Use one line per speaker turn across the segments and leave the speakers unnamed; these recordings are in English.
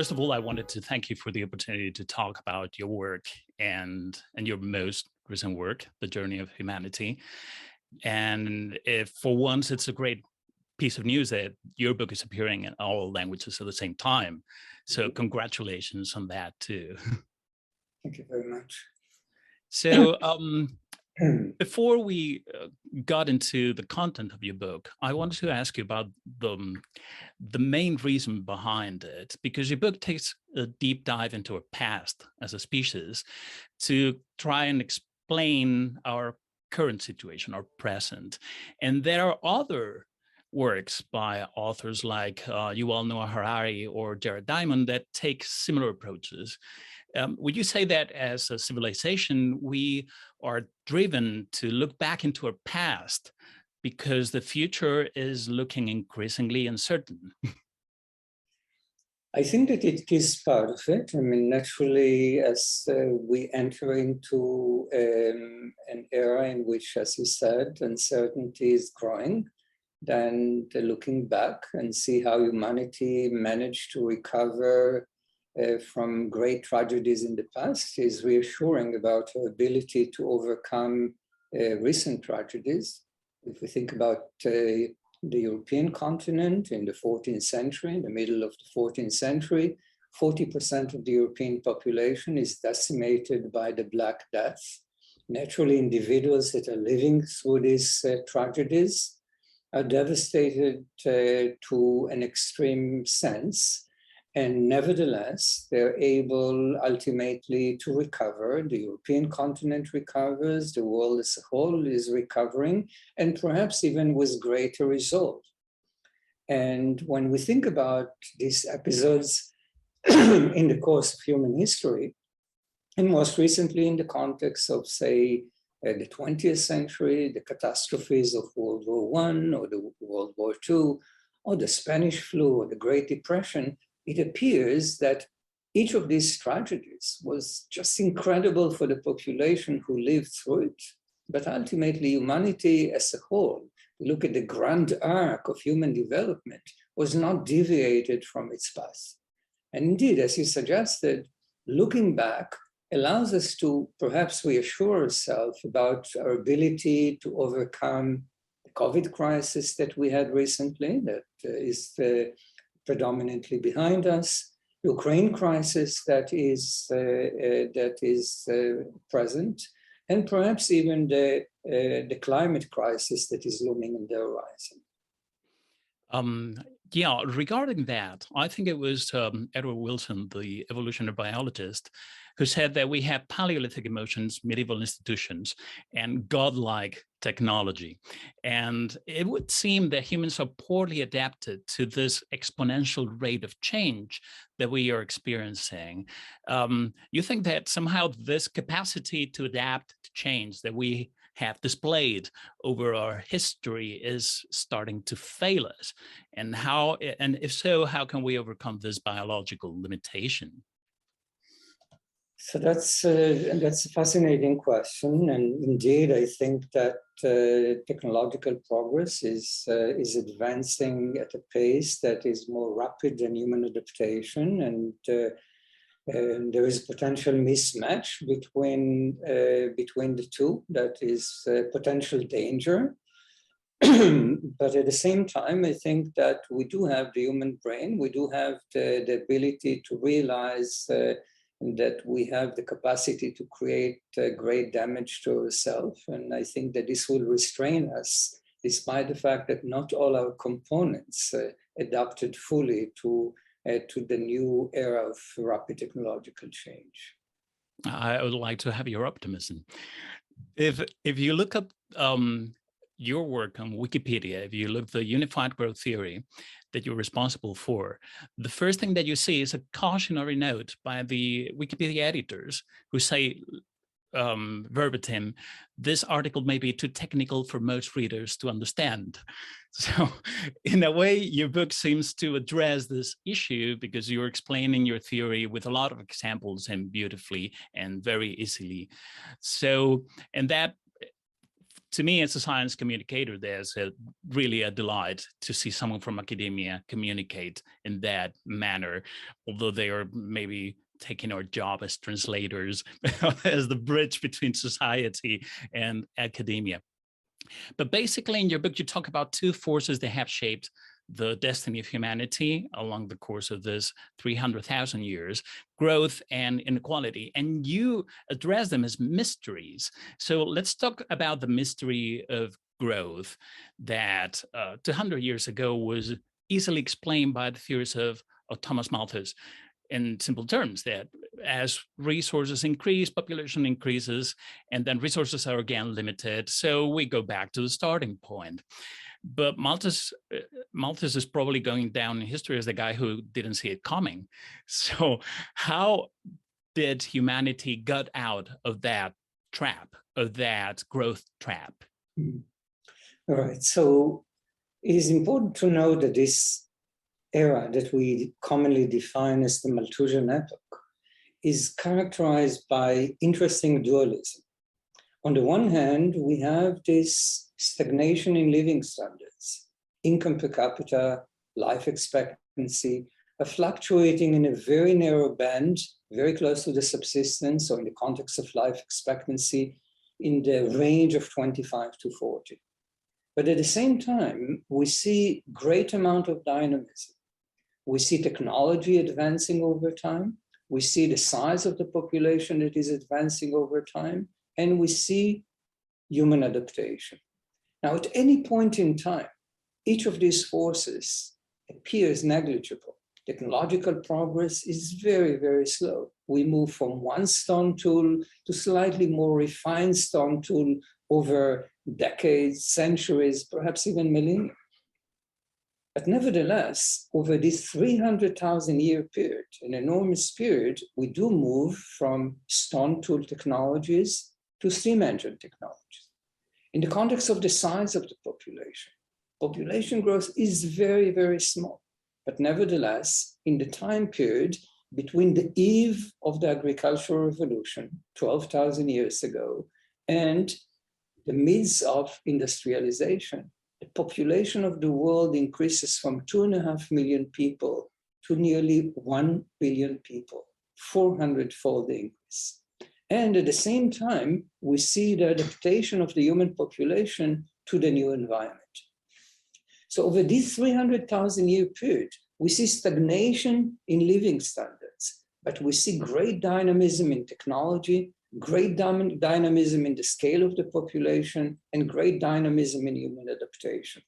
First of all, I wanted to thank you for the opportunity to talk about your work and your most recent work, The Journey of Humanity. And if for once, it's a great piece of news that your book is appearing in all languages at the same time. So congratulations on that too.
Thank you very much.
So before we got into the content of your book, I wanted to ask you about the main reason behind it, because your book takes a deep dive into our past as a species to try and explain our current situation, our present. And there are other works by authors like Yuval Noah Harari or Jared Diamond that take similar approaches. Would you say that as a civilization, we are driven to look back into our past because the future is looking increasingly uncertain?
I think that it is part of it. I mean, naturally, as we enter into an era in which, as you said, uncertainty is growing, then looking back and see how humanity managed to recover from great tragedies in the past is reassuring about our ability to overcome recent tragedies. If we think about the European continent in the 14th century, in the middle of the 14th century, 40% of the European population is decimated by the Black Death. Naturally, individuals that are living through these tragedies are devastated to an extreme sense. And nevertheless, they're able ultimately to recover. The European continent recovers, the world as a whole is recovering, and perhaps even with greater resolve. And when we think about these episodes in the course of human history, and most recently in the context of, say, the 20th century, the catastrophes of World War I or the World War II, or the Spanish flu or the Great Depression, it appears that each of these tragedies was just incredible for the population who lived through it. But ultimately, humanity as a whole, look at the grand arc of human development, was not deviated from its path. And indeed, as you suggested, looking back allows us to perhaps reassure ourselves about our ability to overcome the COVID crisis that we had recently, that is predominantly behind us, the Ukraine crisis that is present, and perhaps even the climate crisis that is looming on the horizon.
Yeah, regarding that, I think it was Edward Wilson, the evolutionary biologist, who said that we have Paleolithic emotions, medieval institutions, and godlike technology. And it would seem that humans are poorly adapted to this exponential rate of change that we are experiencing. You think that somehow this capacity to adapt to change that we have displayed over our history is starting to fail us? And how, and if so, how can we overcome this biological limitation?
So that's a fascinating question, and indeed, I think that technological progress is advancing at a pace that is more rapid than human adaptation, and there is a potential mismatch between the two that is potential danger. But at the same time, I think that we do have the human brain, we do have the ability to realize that we have the capacity to create great damage to ourselves. And I think that this will restrain us, despite the fact that not all our components adapted fully to the new era of rapid technological change.
I would like to have your optimism. If you look up your work on Wikipedia, if you look at the unified growth theory that you're responsible for, the first thing that you see is a cautionary note by the Wikipedia editors who say, verbatim, this article may be too technical for most readers to understand. So in a way, your book seems to address this issue because you're explaining your theory with a lot of examples and beautifully and very easily. So, and that to me, as a science communicator, there's really a delight to see someone from academia communicate in that manner, although they are maybe taking our job as translators, as the bridge between society and academia. But basically, in your book, you talk about two forces that have shaped the destiny of humanity along the course of this 300,000 years, growth and inequality, and you address them as mysteries. So let's talk about the mystery of growth that 200 years ago was easily explained by the theories of Thomas Malthus. In simple terms, that as resources increase, population increases, and then resources are again limited. So we go back to the starting point. But Malthus is probably going down in history as the guy who didn't see it coming. So how did humanity get out of that trap, of that growth trap?
All right. So it is important to know that this era that we commonly define as the Malthusian epoch is characterized by interesting dualism. On the one hand, we have this stagnation in living standards, income per capita, life expectancy, are fluctuating in a very narrow band, very close to the subsistence, or in the context of life expectancy, in the range of 25 to 40. But at the same time, we see great amount of dynamism. We see technology advancing over time. We see the size of the population that is advancing over time. And we see human adaptation. Now, at any point in time, each of these forces appears negligible. Technological progress is very, very slow. We move from one stone tool to slightly more refined stone tool over decades, centuries, perhaps even millennia. But nevertheless, over this 300,000 year period, an enormous period, we do move from stone tool technologies to steam engine technologies. In the context of the size of the population growth is very, very small. But nevertheless, in the time period between the eve of the agricultural revolution, 12,000 years ago, and the midst of industrialization, the population of the world increases from 2.5 million people to nearly 1 billion people, 400-fold increase. And at the same time, we see the adaptation of the human population to the new environment. So over this 300,000 year period, we see stagnation in living standards, but we see great dynamism in technology, great dynamism in the scale of the population, and great dynamism in human adaptation.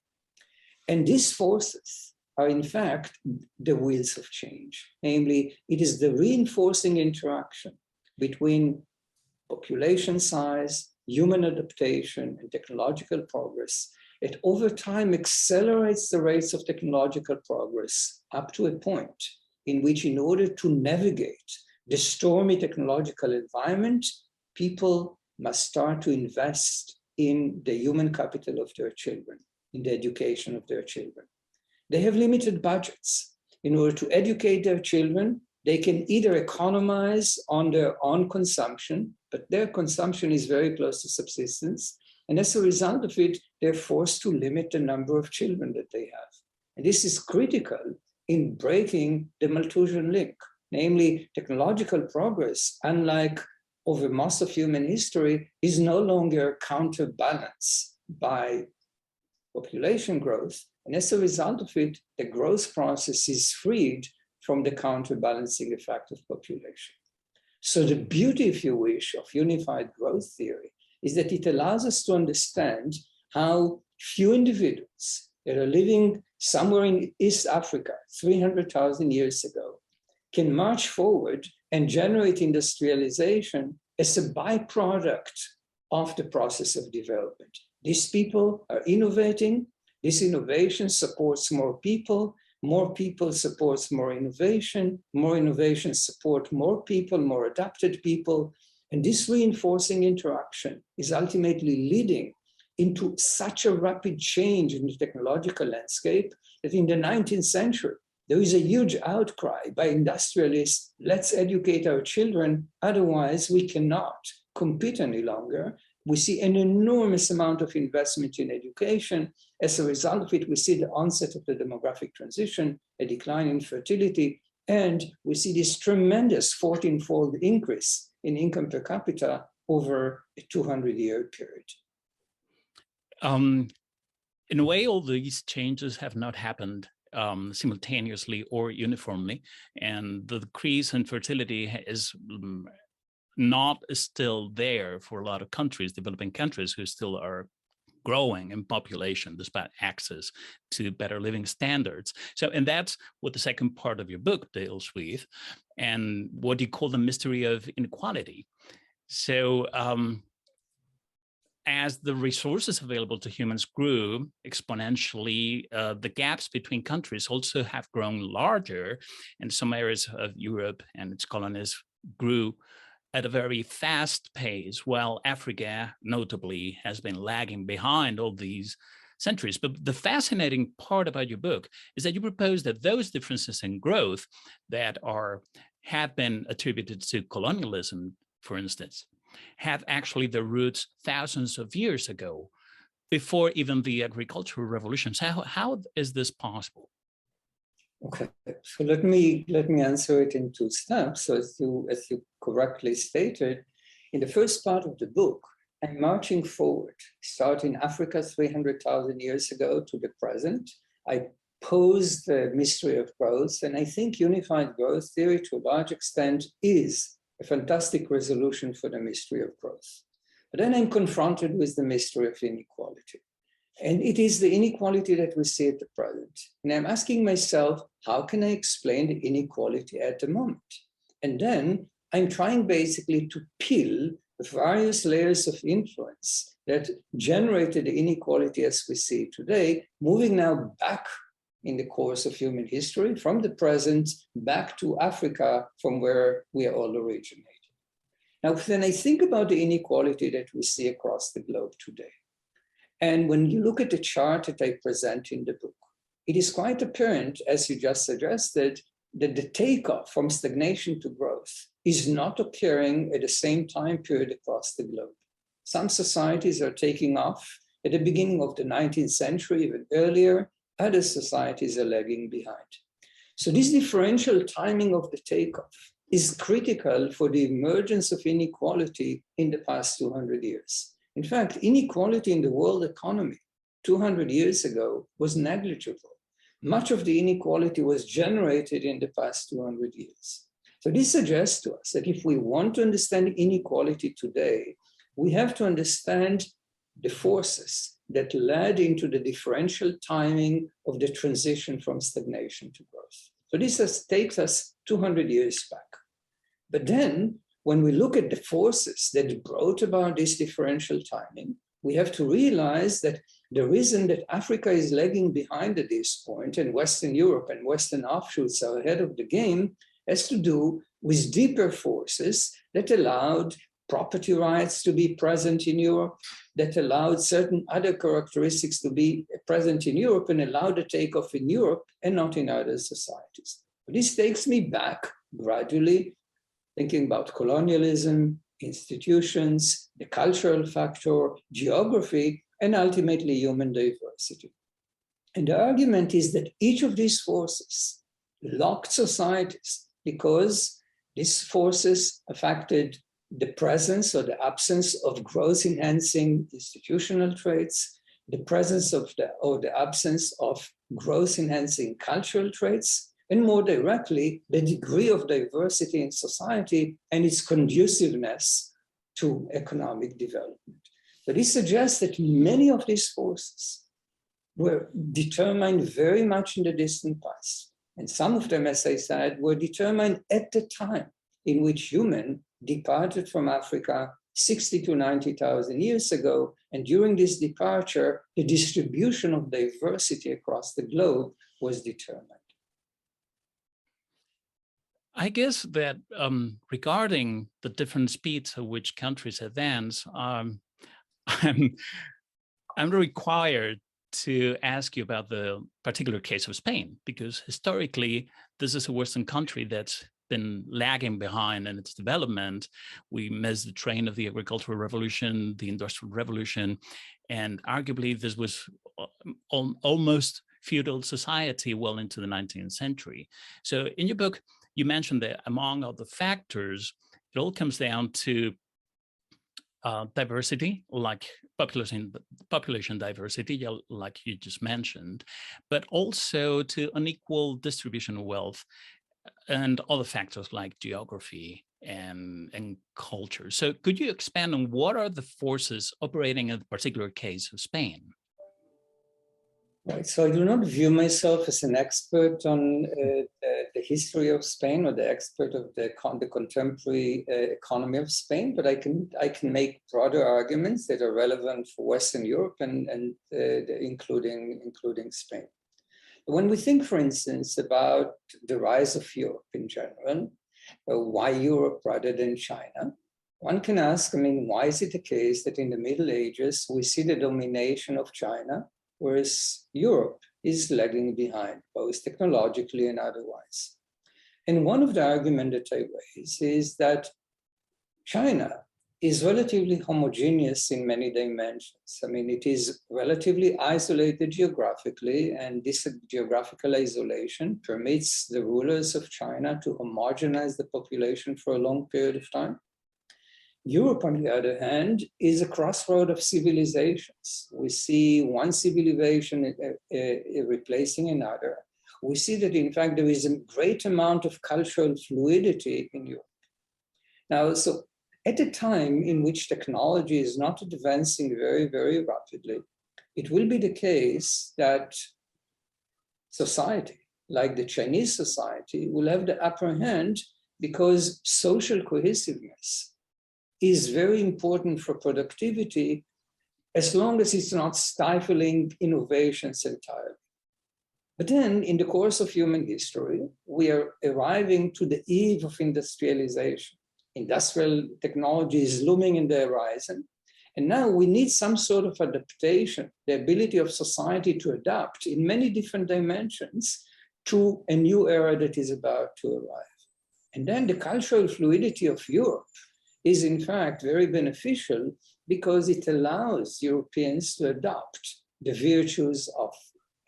And these forces are in fact the wheels of change. Namely, it is the reinforcing interaction between population size, human adaptation, and technological progress that over time accelerates the rates of technological progress up to a point in which, in order to navigate the stormy technological environment, people must start to invest in the human capital of their children, in the education of their children. They have limited budgets. In order to educate their children, they can either economize on their own consumption, but their consumption is very close to subsistence. And as a result of it, they're forced to limit the number of children that they have. And this is critical in breaking the Malthusian link. Namely, technological progress, unlike over most of human history, is no longer counterbalanced by population growth. And as a result of it, the growth process is freed from the counterbalancing effect of population. So the beauty, if you wish, of unified growth theory is that it allows us to understand how few individuals that are living somewhere in East Africa 300,000 years ago can march forward and generate industrialization as a byproduct of the process of development. These people are innovating. This innovation supports more people supports more innovation support more people, more adapted people. And this reinforcing interaction is ultimately leading into such a rapid change in the technological landscape that in the 19th century, there is a huge outcry by industrialists, let's educate our children, otherwise we cannot compete any longer. we see an enormous amount of investment in education. As a result of it, we see the onset of the demographic transition, a decline in fertility, and we see this tremendous 14-fold increase in income per capita over a 200-year period.
In a way, all these changes have not happened simultaneously or uniformly, and the decrease in fertility is not still there for a lot of countries, developing countries, who still are growing in population despite access to better living standards. So, and that's what the second part of your book deals with, and what you call the mystery of inequality. So, as the resources available to humans grew exponentially, the gaps between countries also have grown larger, and some areas of Europe and its colonies grew at a very fast pace, while Africa, notably, has been lagging behind all these centuries. But the fascinating part about your book is that you propose that those differences in growth that have been attributed to colonialism, for instance, have actually their roots thousands of years ago, before even the agricultural revolution. So how is this possible?
Okay, so let me answer it in two steps. So as you correctly stated, in the first part of the book, I'm marching forward, starting Africa 300,000 years ago to the present. I pose the mystery of growth, and I think unified growth theory, to a large extent, is a fantastic resolution for the mystery of growth. But then I'm confronted with the mystery of inequality. And it is the inequality that we see at the present. And I'm asking myself, how can I explain the inequality at the moment? And then I'm trying basically to peel the various layers of influence that generated the inequality as we see it today, moving now back in the course of human history, from the present back to Africa, from where we are all originated. Now, when I think about the inequality that we see across the globe today, and when you look at the chart that I present in the book, it is quite apparent, as you just suggested, that the takeoff from stagnation to growth is not occurring at the same time period across the globe. Some societies are taking off at the beginning of the 19th century, even earlier. Other societies are lagging behind. So this differential timing of the takeoff is critical for the emergence of inequality in the past 200 years. In fact, inequality in the world economy 200 years ago was negligible. Much of the inequality was generated in the past 200 years. So this suggests to us that if we want to understand inequality today, we have to understand the forces that led into the differential timing of the transition from stagnation to growth. So this takes us 200 years back. But then, when we look at the forces that brought about this differential timing, we have to realize that the reason that Africa is lagging behind at this point, and Western Europe and Western offshoots are ahead of the game, has to do with deeper forces that allowed property rights to be present in Europe, that allowed certain other characteristics to be present in Europe and allowed a takeoff in Europe and not in other societies. This takes me back gradually, thinking about colonialism, institutions, the cultural factor, geography, and ultimately human diversity. And the argument is that each of these forces locked societies because these forces affected the presence or the absence of growth-enhancing institutional traits, the presence of or the absence of growth-enhancing cultural traits, and more directly, the degree of diversity in society and its conduciveness to economic development. So this suggests that many of these forces were determined very much in the distant past. And some of them, as I said, were determined at the time in which human departed from Africa 60 to 90,000 years ago. And during this departure, the distribution of diversity across the globe was determined.
I guess that regarding the different speeds at which countries advance, I'm required to ask you about the particular case of Spain, because historically, this is a Western country that's been lagging behind in its development. We missed the train of the agricultural revolution, the industrial revolution, and arguably this was almost feudal society well into the 19th century. So in your book, you mentioned that among other factors, it all comes down to diversity, like population diversity, like you just mentioned, but also to unequal distribution of wealth and other factors like geography and culture. So could you expand on what are the forces operating in the particular case of Spain?
Right. So I do not view myself as an expert on the history of Spain or the expert of the contemporary economy of Spain, but I can make broader arguments that are relevant for Western Europe and including Spain. When we think, for instance, about the rise of Europe in general, why Europe rather than China, one can ask, why is it the case that in the Middle Ages we see the domination of China, whereas Europe is lagging behind, both technologically and otherwise? And one of the arguments that I raise is that China is relatively homogeneous in many dimensions. It is relatively isolated geographically, and this geographical isolation permits the rulers of China to homogenize the population for a long period of time. Europe, on the other hand, is a crossroad of civilizations. We see one civilization replacing another. We see that, in fact, there is a great amount of cultural fluidity in Europe. Now, so at a time in which technology is not advancing very, very rapidly, it will be the case that society, like the Chinese society, will have the upper hand because social cohesiveness is very important for productivity as long as it's not stifling innovations entirely. But then in the course of human history, we are arriving to the eve of industrialization. Industrial technology is looming in the horizon. And now we need some sort of adaptation, the ability of society to adapt in many different dimensions to a new era that is about to arrive. And then the cultural fluidity of Europe is in fact very beneficial because it allows Europeans to adopt the virtues of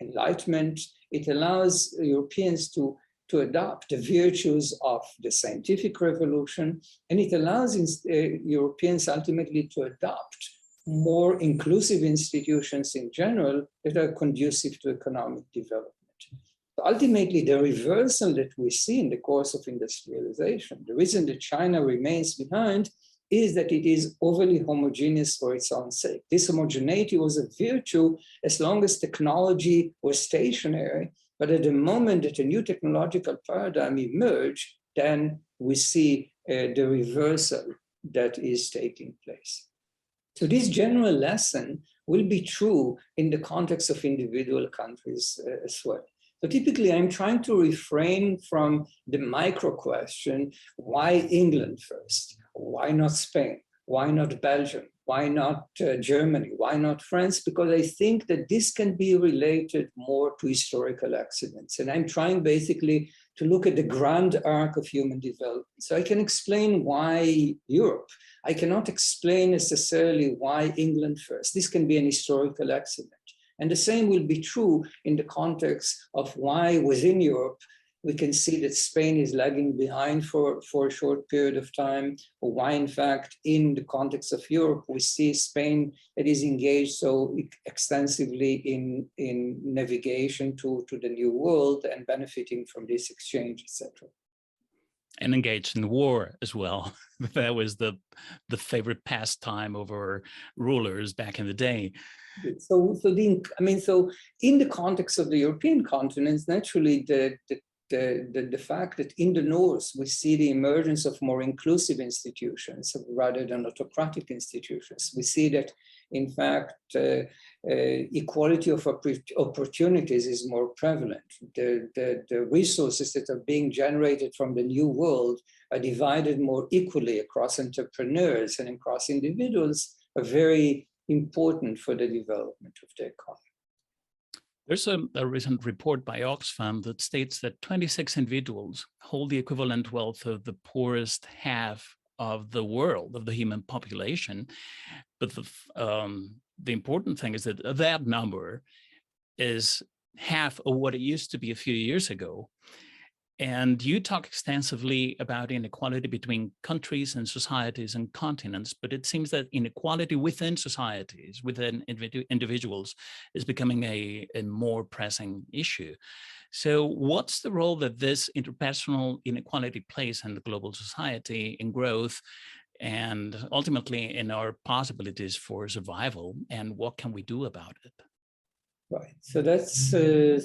enlightenment. It allows Europeans to adopt the virtues of the scientific revolution, and it allows Europeans ultimately to adopt more inclusive institutions in general that are conducive to economic development. Ultimately, the reversal that we see in the course of industrialization, the reason that China remains behind is that it is overly homogeneous for its own sake. This homogeneity was a virtue as long as technology was stationary, but at the moment that a new technological paradigm emerged, then we see the reversal that is taking place. So this general lesson will be true in the context of individual countries as well. So typically, I'm trying to refrain from the micro question, why England first? Why not Spain? Why not Belgium? Why not Germany? Why not France? Because I think that this can be related more to historical accidents. And I'm trying basically to look at the grand arc of human development. So I can explain why Europe. I cannot explain necessarily why England first. This can be an historical accident. And the same will be true in the context of why within Europe we can see that Spain is lagging behind for a short period of time, or why in fact in the context of Europe we see Spain that is engaged so extensively in navigation to the new world and benefiting from this exchange, etc.
And engaged in war as well. That was the favorite pastime of our rulers back in the day.
So in the context of the European continents, naturally the fact that in the north we see the emergence of more inclusive institutions rather than autocratic institutions. We see that in fact equality of opportunities is more prevalent. The resources that are being generated from the new world are divided more equally across entrepreneurs and across individuals, are very important for the development of the economy.
There's a recent report by Oxfam that states that 26 individuals hold the equivalent wealth of the poorest half of the world, of the human population. But the important thing is that that number is half of what it used to be a few years ago. And you talk extensively about inequality between countries and societies and continents, but it seems that inequality within societies, within individuals, is becoming a more pressing issue. So what's the role that this interpersonal inequality plays in the global society, in growth, and ultimately in our possibilities for survival, and what can we do about it?
Right. So that's a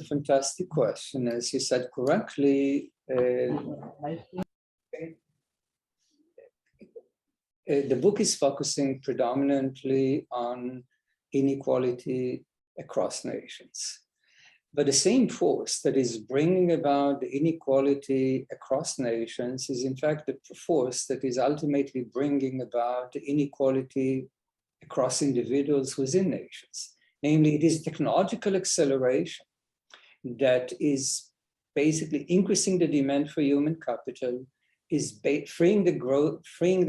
fantastic question. As you said correctly, the book is focusing predominantly on inequality across nations. But the same force that is bringing about the inequality across nations is in fact the force that is ultimately bringing about the inequality across individuals within nations. Namely, it is technological acceleration that is basically increasing the demand for human capital, is freeing the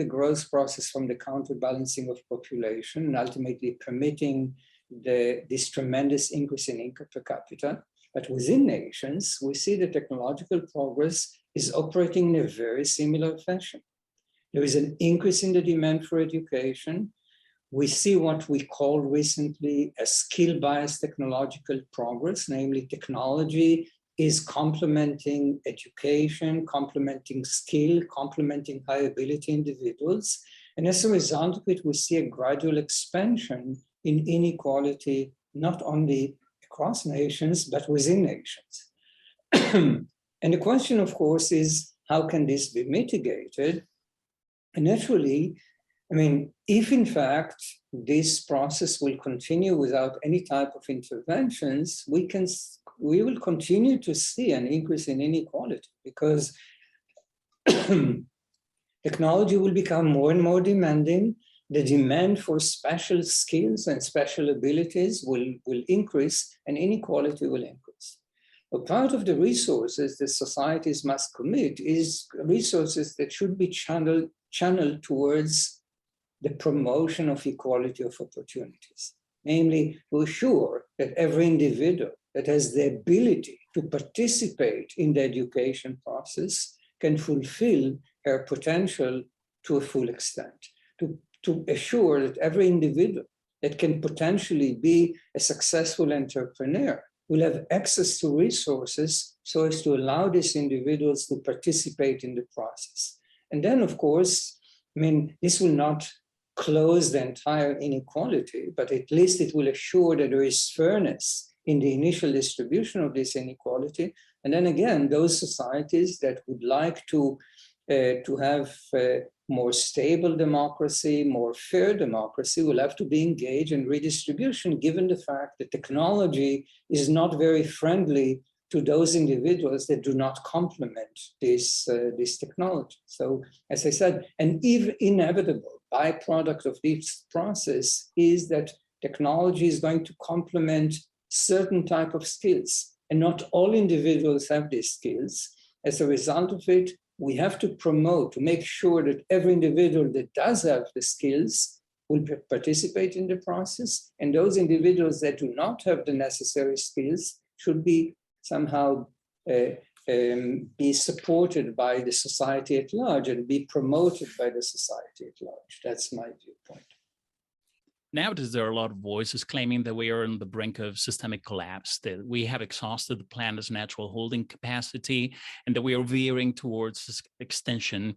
growth process from the counterbalancing of population, and ultimately permitting this tremendous increase in income per capita. But within nations, we see the technological progress is operating in a very similar fashion. There is an increase in the demand for education. We see what we call recently a skill-biased technological progress, namely technology is complementing education, complementing skill, complementing high ability individuals. And as a result of it, we see a gradual expansion in inequality, not only across nations, but within nations. And the question, of course, is how can this be mitigated? And naturally, I mean, if in fact this process will continue without any type of interventions, we will continue to see an increase in inequality, because technology will become more and more demanding. The demand for special skills and special abilities will increase, and inequality will increase. But part of the resources that societies must commit is resources that should be channeled towards the promotion of equality of opportunities, namely to assure that every individual that has the ability to participate in the education process can fulfill her potential to a full extent, to assure that every individual that can potentially be a successful entrepreneur will have access to resources so as to allow these individuals to participate in the process. And then, of course, I mean, this will not close the entire inequality, but at least it will assure that there is fairness in the initial distribution of this inequality. And then again, those societies that would like to have more stable democracy, more fair democracy, will have to be engaged in redistribution, given the fact that technology is not very friendly to those individuals that do not complement this technology. So, as I said, an inevitable byproduct of this process is that technology is going to complement certain type of skills, and not all individuals have these skills. As a result of it, we have to promote, to make sure that every individual that does have the skills will participate in the process, and those individuals that do not have the necessary skills should be somehow be supported by the society at large and be promoted by the society at large. That's my viewpoint.
Nowadays, there are a lot of voices claiming that we are on the brink of systemic collapse, that we have exhausted the planet's natural holding capacity, and that we are veering towards extinction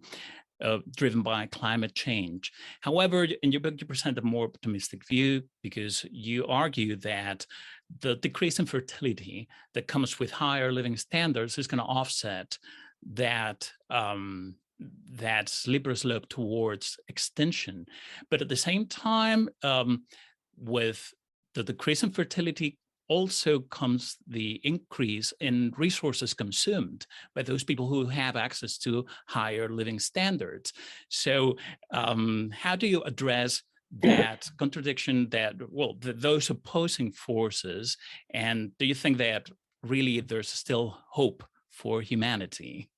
driven by climate change. However, in your book, you present a more optimistic view, because you argue that the decrease in fertility that comes with higher living standards is going to offset that that slippery slope towards extinction. But at the same time, with the decrease in fertility also comes the increase in resources consumed by those people who have access to higher living standards. So how do you address that contradiction, that, well, those opposing forces? And do you think that really there's still hope for humanity?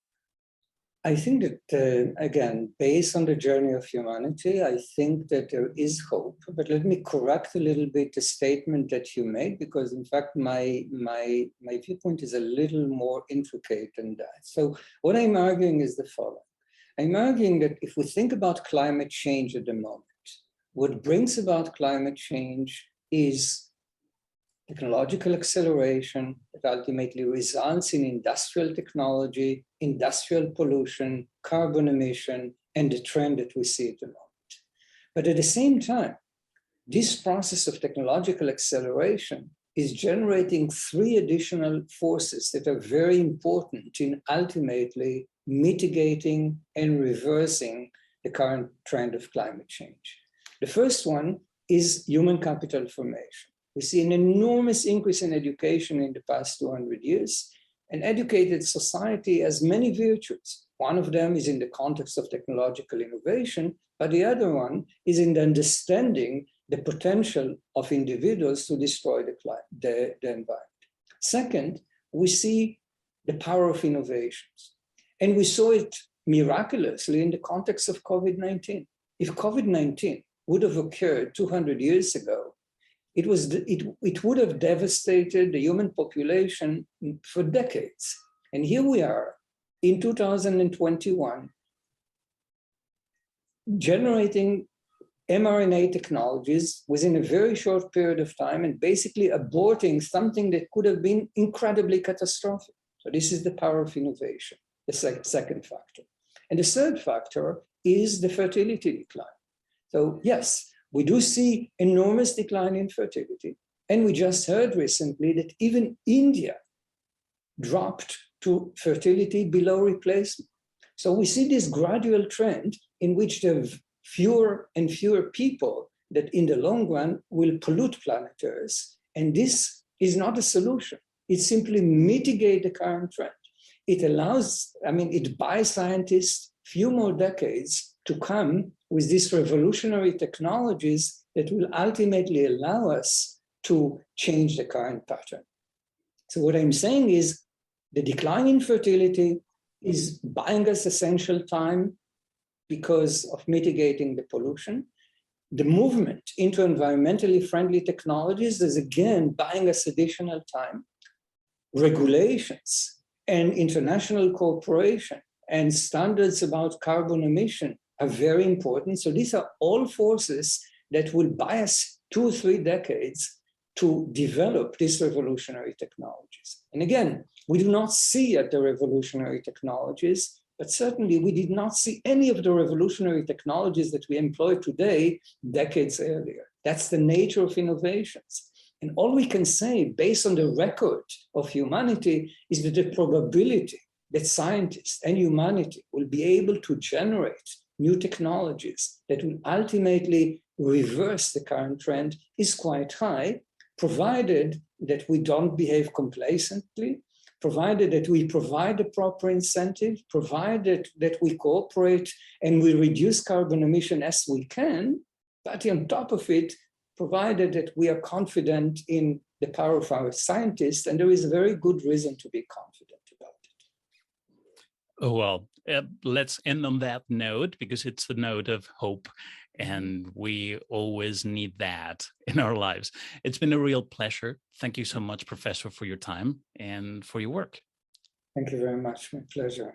I think that, again, based on the journey of humanity, I think that there is hope. But let me correct a little bit the statement that you made, because in fact, my viewpoint is a little more intricate than that. So what I'm arguing is the following. I'm arguing that if we think about climate change at the moment, what brings about climate change is technological acceleration that ultimately results in industrial technology, industrial pollution, carbon emission, and the trend that we see at the moment. But at the same time, this process of technological acceleration is generating three additional forces that are very important in ultimately mitigating and reversing the current trend of climate change. The first one is human capital formation. We see an enormous increase in education in the past 200 years. An educated society has many virtues. One of them is in the context of technological innovation, but the other one is in the understanding the potential of individuals to destroy the environment. Second, we see the power of innovations. And we saw it miraculously in the context of COVID-19. If COVID-19 would have occurred 200 years ago, it would have devastated the human population for decades. And here we are in 2021, generating mRNA technologies within a very short period of time and basically aborting something that could have been incredibly catastrophic. So this is the power of innovation, the second factor. And the third factor is the fertility decline. So yes, we do see enormous decline in fertility. And we just heard recently that even India dropped to fertility below replacement. So we see this gradual trend in which there are fewer and fewer people that in the long run will pollute planet Earth. And this is not a solution. It simply mitigates the current trend. It allows, it buys scientists few more decades to come with these revolutionary technologies that will ultimately allow us to change the current pattern. So what I'm saying is the decline in fertility is buying us essential time because of mitigating the pollution. The movement into environmentally friendly technologies is again buying us additional time. Regulations and international cooperation and standards about carbon emission are very important. So these are all forces that will buy us 2 or 3 decades to develop these revolutionary technologies. And again, we do not see yet the revolutionary technologies, but certainly we did not see any of the revolutionary technologies that we employ today decades earlier. That's the nature of innovations. And all we can say, based on the record of humanity, is that the probability that scientists and humanity will be able to generate new technologies that will ultimately reverse the current trend is quite high, provided that we don't behave complacently, provided that we provide the proper incentive, provided that we cooperate and we reduce carbon emission as we can, but on top of it, provided that we are confident in the power of our scientists, and there is a very good reason to be confident about it.
Oh, well, let's end on that note, because it's the note of hope, and we always need that in our lives. It's been a real pleasure. Thank you so much, Professor, for your time and for your work.
Thank you very much. My pleasure.